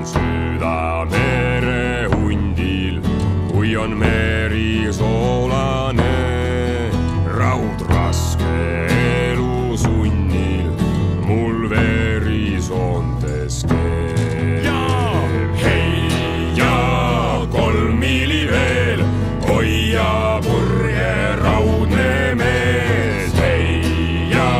on süda merehundil, kui on meri soolane. Raud raske elu sunnil, mul verisoontes keeb. Hei ja 3 miili veel, hoia purje raudne mees. Hei ja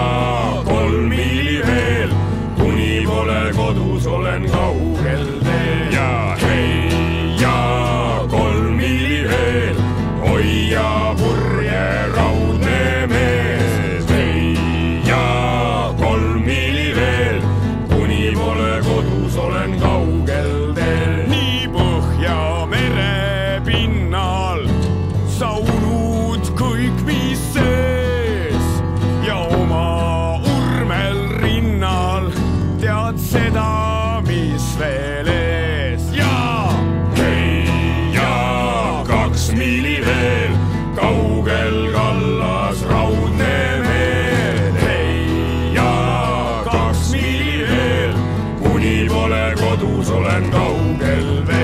3 miili veel, kuni pole kodus, olen kaugel teel. Ja hei ja 3 miili veel, hoia purje raudne mees. Hei ja 3 miili veel, kuni pole kodus, olen kaugel teel. Nii põhja mere pinnal sa unud kõik, mis sees ja oma urmel rinnal tead seda, mis veel ees. Ja hei ja 2 miili veel, kaugel kallas raudne meel. Hei ja 2 miili veel, kuni pole kodus, olen kaugel veel.